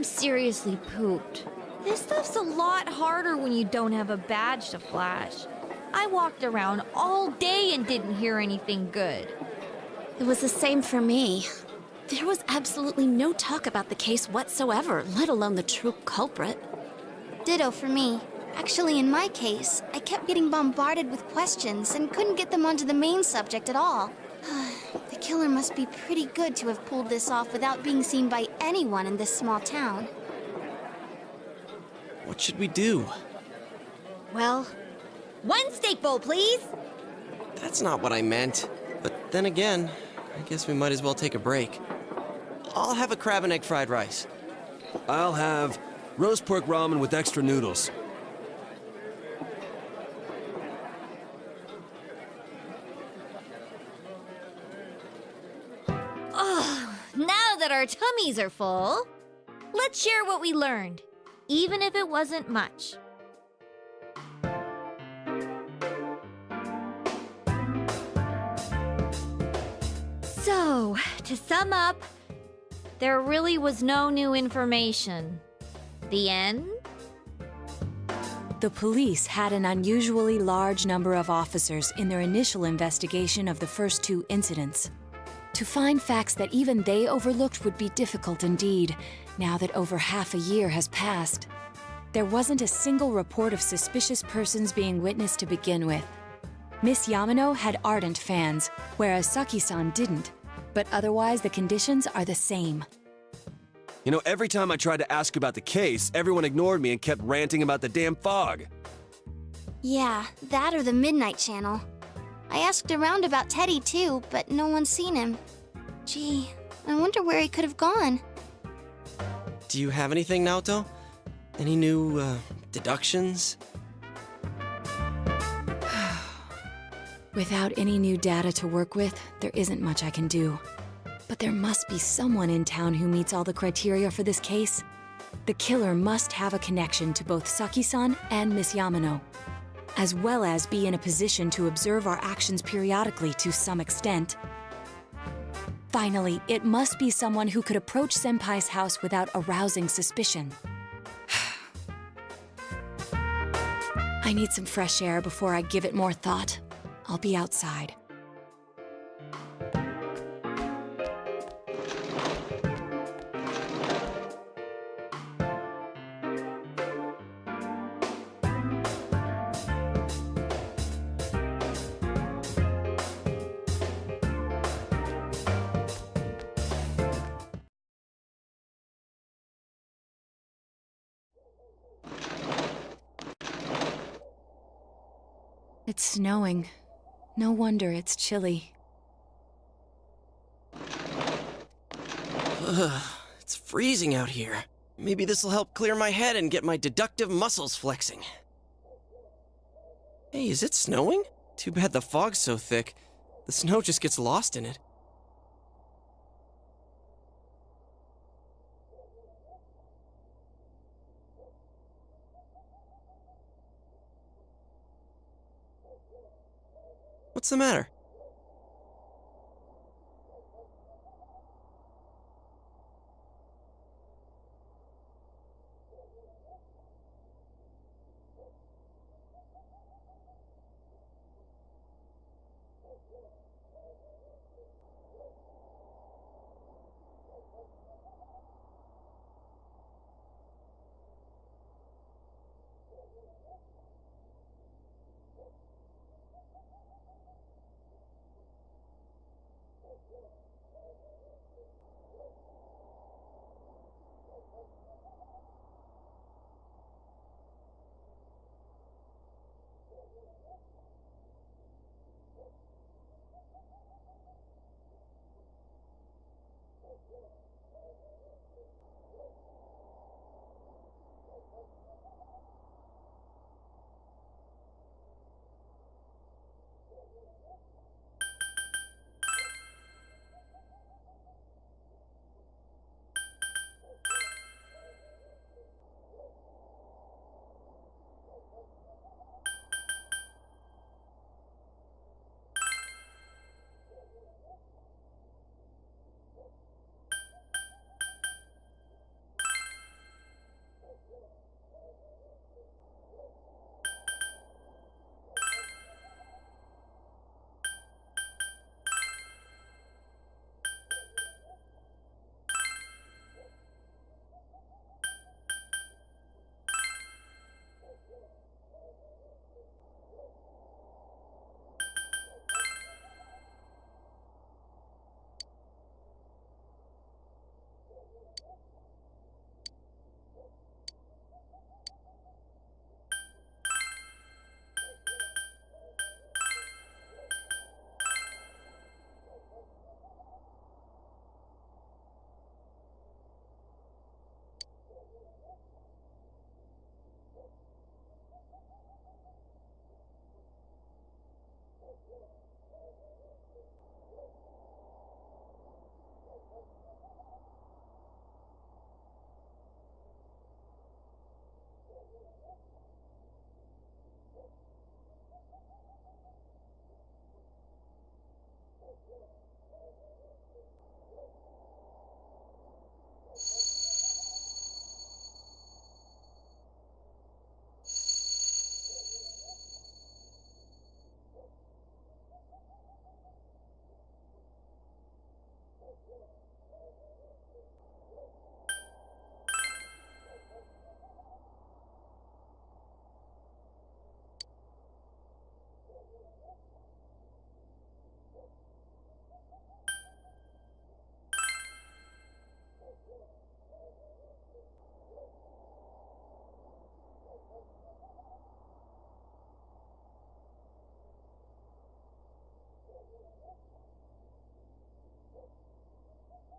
I'm seriously pooped. This stuff's a lot harder when you don't have a badge to flash. I walked around all day and didn't hear anything good. It was the same for me. There was absolutely no talk about the case whatsoever, let alone the true culprit. Ditto for me. Actually, in my case, I kept getting bombarded with questions and couldn't get them onto the main subject at all. The killer must be pretty good to have pulled this off without being seen by anyone in this small town. What should we do? Well, one steak bowl, please. That's not what I meant. But then again, I guess we might as well take a break. I'll have a crab and egg fried rice. I'll have roast pork ramen with extra noodles. Now that our tummies are full, let's share what we learned, even if it wasn't much. So, to sum up, there really was no new information. The end? The police had an unusually large number of officers in their initial investigation of the first two incidents. To find facts that even they overlooked would be difficult indeed, now that over half a year has passed. There wasn't a single report of suspicious persons being witnessed to begin with. Miss Yamano had ardent fans, whereas Saki-san didn't. But otherwise, the conditions are the same. You know, every time I tried to ask about the case, everyone ignored me and kept ranting about the damn fog. Yeah, that or the Midnight Channel. I asked around about Teddy too, but no one's seen him. Gee, I wonder where he could have gone. Do you have anything, Naoto? Any new, deductions? Without any new data to work with, there isn't much I can do. But there must be someone in town who meets all the criteria for this case. The killer must have a connection to both Saki-san and Miss Yamano, as well as be in a position to observe our actions periodically to some extent. Finally, it must be someone who could approach Senpai's house without arousing suspicion. I need some fresh air before I give it more thought. I'll be outside. It's snowing. No wonder it's chilly. Ugh, it's freezing out here. Maybe this'll help clear my head and get my deductive muscles flexing. Hey, is it snowing? Too bad the fog's so thick. The snow just gets lost in it. What's the matter?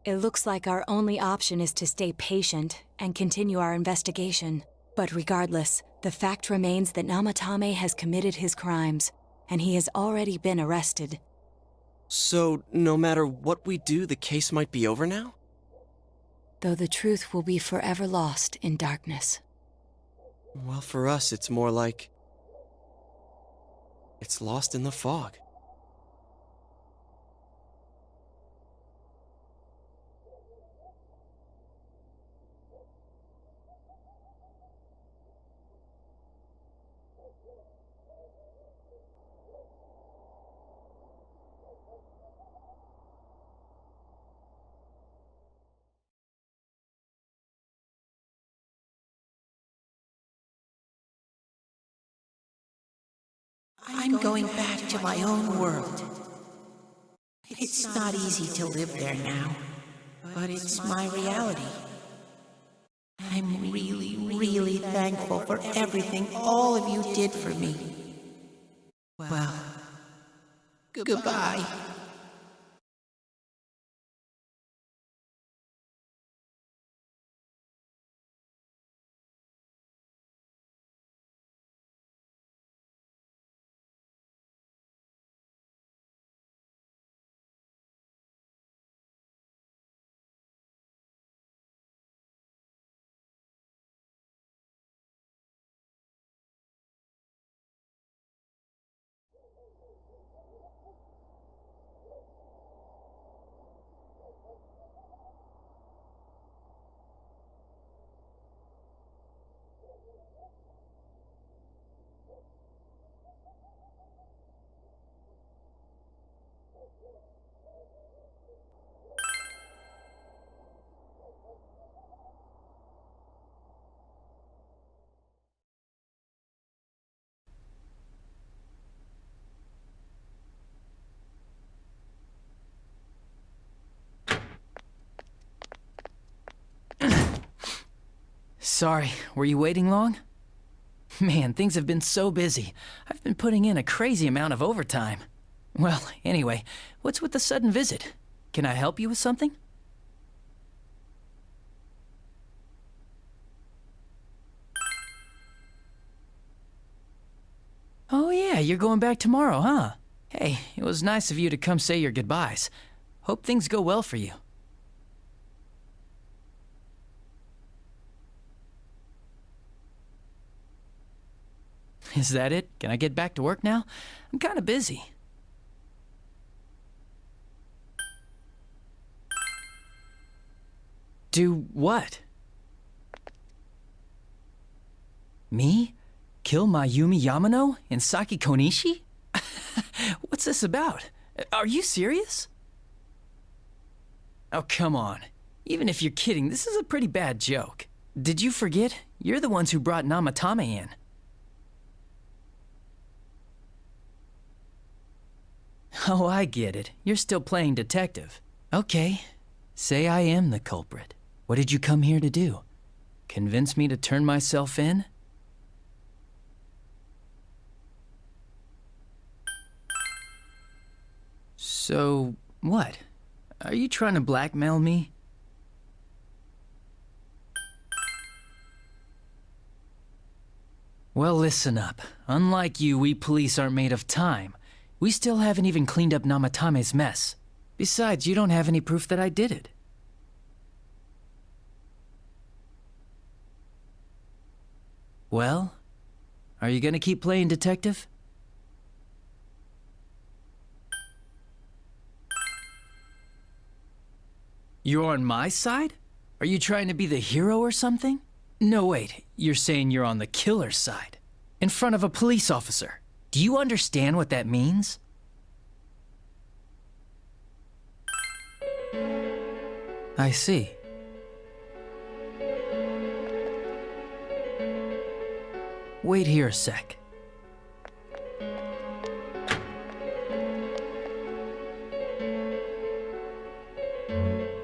It looks like our only option is to stay patient and continue our investigation. But regardless, the fact remains that Namatame has committed his crimes, and he has already been arrested. So, no matter what we do, the case might be over now? Though the truth will be forever lost in darkness. Well, for us, it's more like... it's lost in the fog. I'm going back to my own world. It's not easy to live there now, but it's my reality. I'm really, really thankful for everything all of you did for me. Well, goodbye. Sorry, were you waiting long? Man, things have been so busy. I've been putting in a crazy amount of overtime. Well, anyway, what's with the sudden visit? Can I help you with something? Oh yeah, you're going back tomorrow, huh? Hey, it was nice of you to come say your goodbyes. Hope things go well for you. Is that it? Can I get back to work now? I'm kind of busy. Do what? Me? Kill Mayumi Yamano and Saki Konishi? What's this about? Are you serious? Oh, come on. Even if you're kidding, this is a pretty bad joke. Did you forget? You're the ones who brought Namatame in. Oh, I get it. You're still playing detective. Okay. Say I am the culprit. What did you come here to do? Convince me to turn myself in? So, what? Are you trying to blackmail me? Well, listen up. Unlike you, we police aren't made of time. We still haven't even cleaned up Namatame's mess. Besides, you don't have any proof that I did it. Well, are you gonna keep playing detective? You're on my side? Are you trying to be the hero or something? No, wait, you're saying you're on the killer's side. In front of a police officer. Do you understand what that means? I see. Wait here a sec.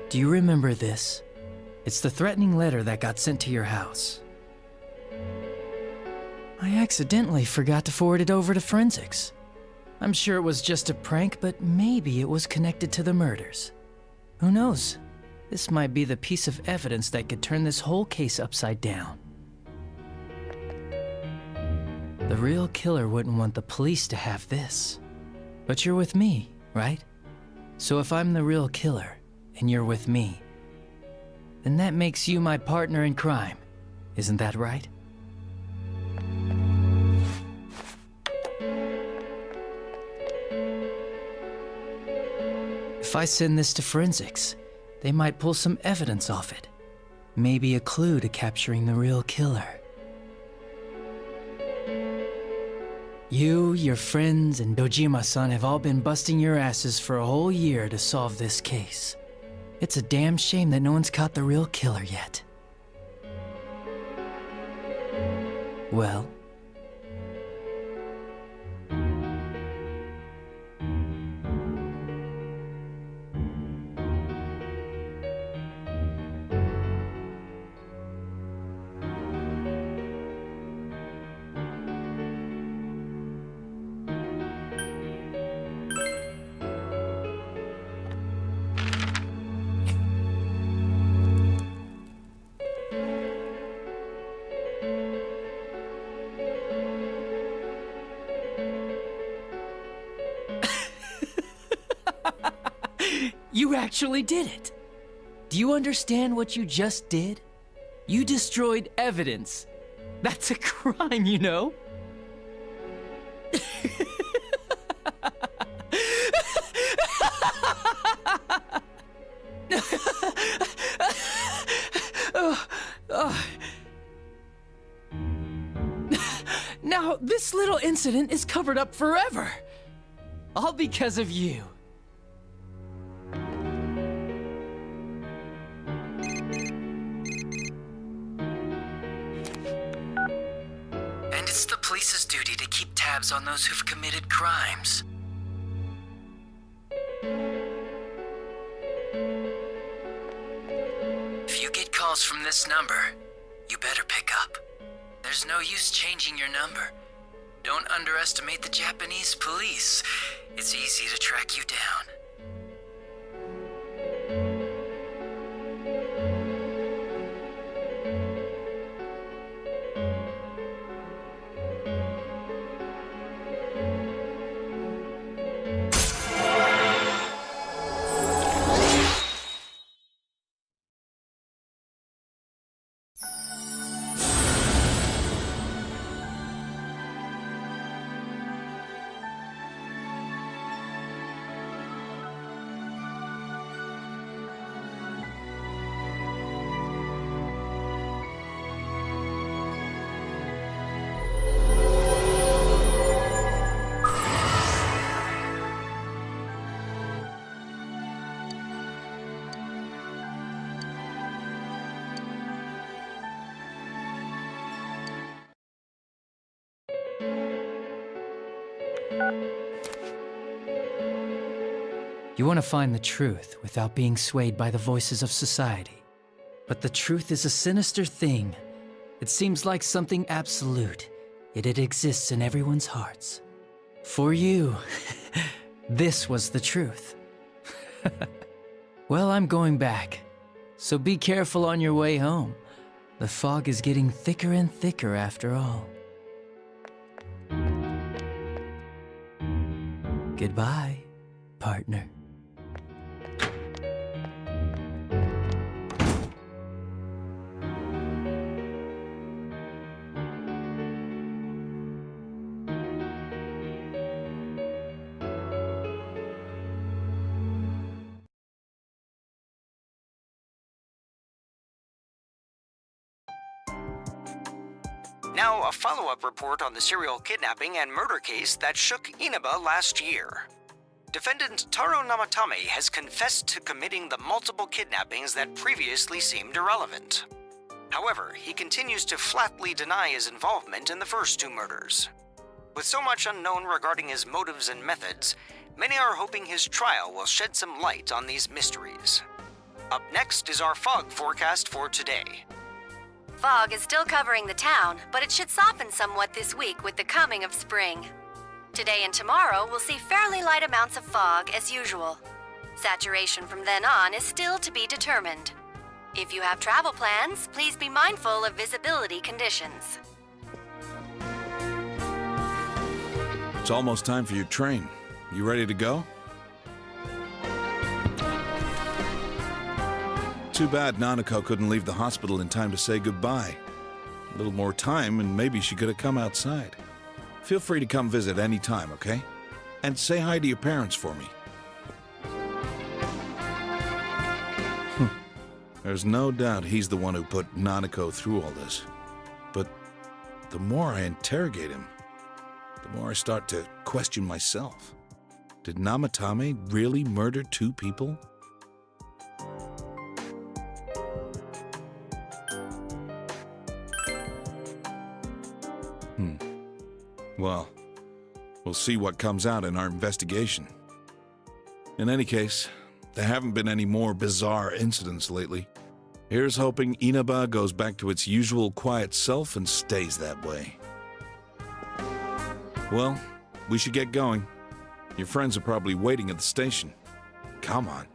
Do you remember this? It's the threatening letter that got sent to your house. I accidentally forgot to forward it over to forensics. I'm sure it was just a prank, but maybe it was connected to the murders. Who knows? This might be the piece of evidence that could turn this whole case upside down. The real killer wouldn't want the police to have this. But you're with me, right? So if I'm the real killer, and you're with me, then that makes you my partner in crime. Isn't that right? If I send this to forensics, they might pull some evidence off it. Maybe a clue to capturing the real killer. You, your friends, and Dojima-san have all been busting your asses for a whole year to solve this case. It's a damn shame that no one's caught the real killer yet. Well, you actually did it! Do you understand what you just did? You destroyed evidence. That's a crime, you know? Now, this little incident is covered up forever. All because of you. And it's the police's duty to keep tabs on those who've committed crimes. If you get calls from this number, you better pick up. There's no use changing your number. Don't underestimate the Japanese police. It's easy to track you down. You want to find the truth without being swayed by the voices of society. But the truth is a sinister thing. It seems like something absolute, yet it exists in everyone's hearts. For you, this was the truth. Well, I'm going back, so be careful on your way home. The fog is getting thicker and thicker after all. Goodbye, partner. Now, a follow-up report on the serial kidnapping and murder case that shook Inaba last year. Defendant Taro Namatame has confessed to committing the multiple kidnappings that previously seemed irrelevant. However, he continues to flatly deny his involvement in the first two murders. With so much unknown regarding his motives and methods, many are hoping his trial will shed some light on these mysteries. Up next is our fog forecast for today. Fog is still covering the town, but it should soften somewhat this week with the coming of spring. Today and tomorrow, we'll see fairly light amounts of fog as usual. Saturation from then on is still to be determined. If you have travel plans, please be mindful of visibility conditions. It's almost time for your train. You ready to go? Too bad Nanako couldn't leave the hospital in time to say goodbye. A little more time and maybe she could have come outside. Feel free to come visit any time, okay? And say hi to your parents for me. There's no doubt he's the one who put Nanako through all this. But the more I interrogate him, the more I start to question myself. Did Namatame really murder 2 people? Well, we'll see what comes out in our investigation. In any case, there haven't been any more bizarre incidents lately. Here's hoping Inaba goes back to its usual quiet self and stays that way. Well, we should get going. Your friends are probably waiting at the station. Come on.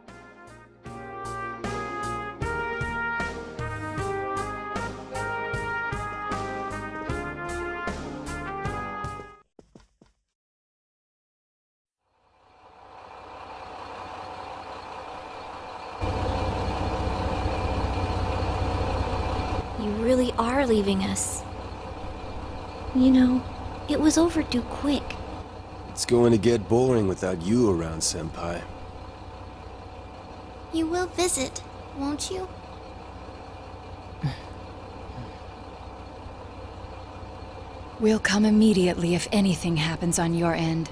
You really are leaving us. You know, it was overdue quick. It's going to get boring without you around, Senpai. You will visit, won't you? We'll come immediately if anything happens on your end.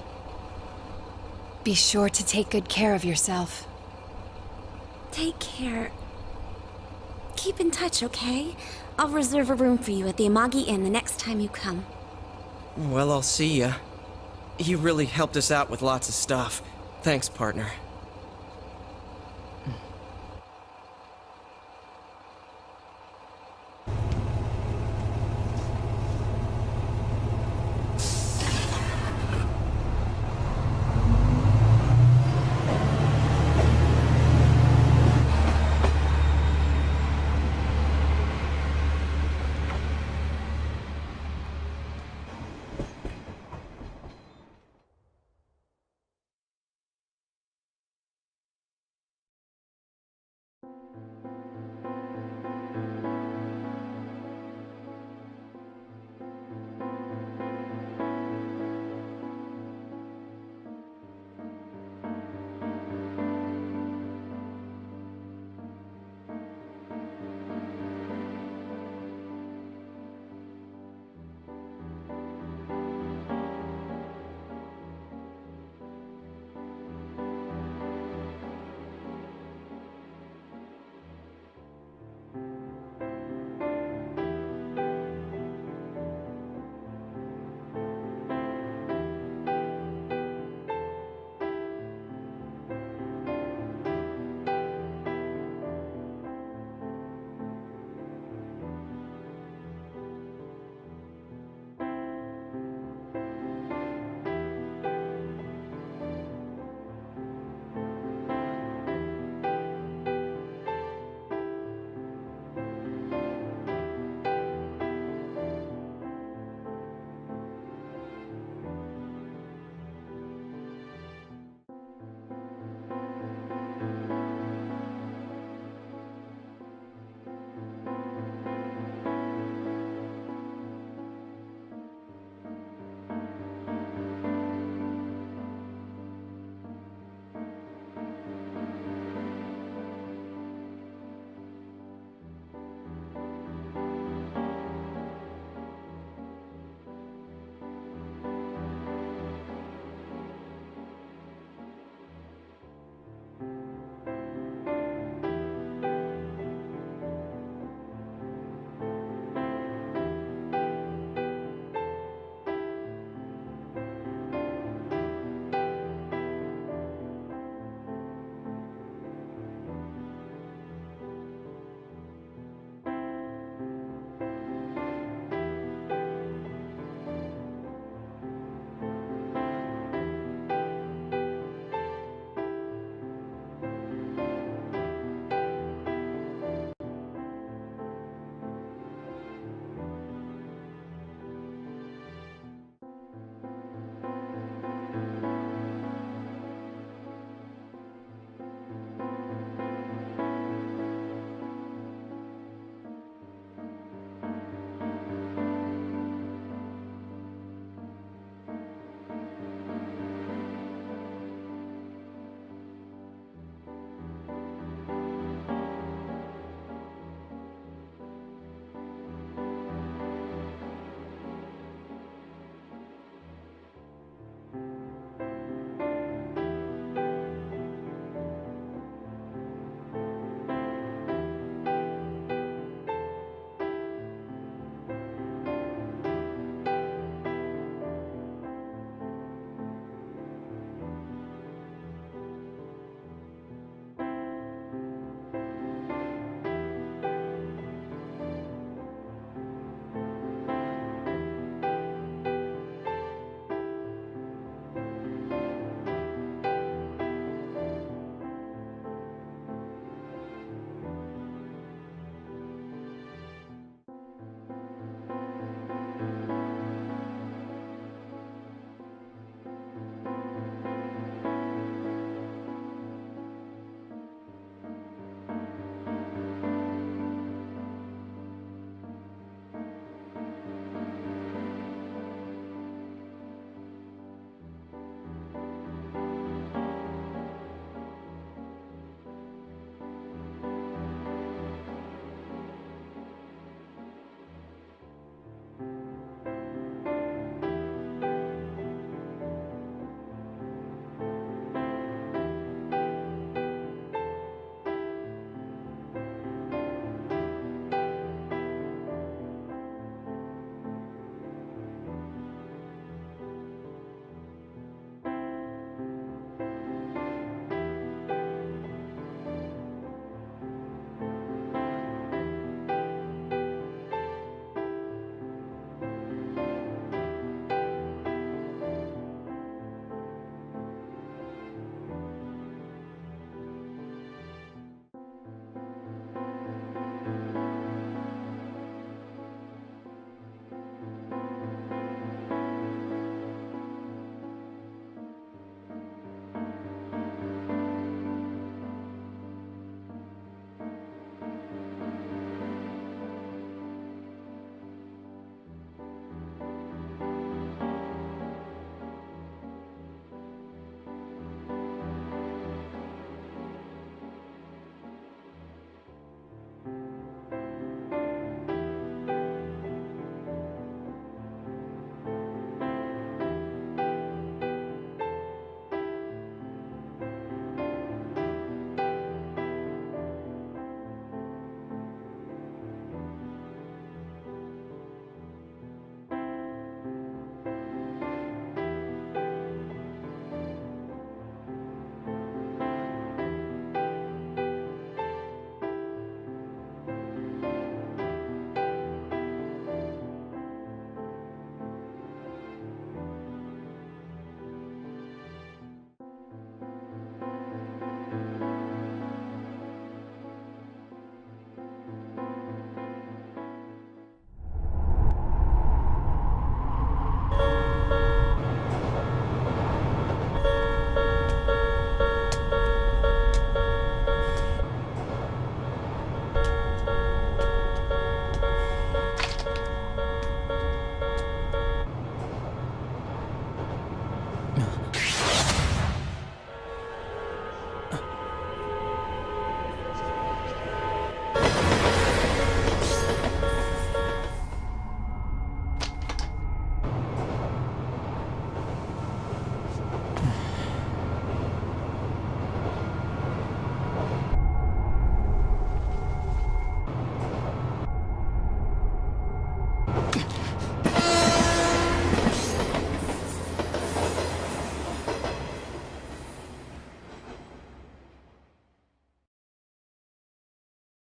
Be sure to take good care of yourself. Take care. Keep in touch, okay? I'll reserve a room for you at the Amagi Inn the next time you come. Well, I'll see ya. You really helped us out with lots of stuff. Thanks, partner.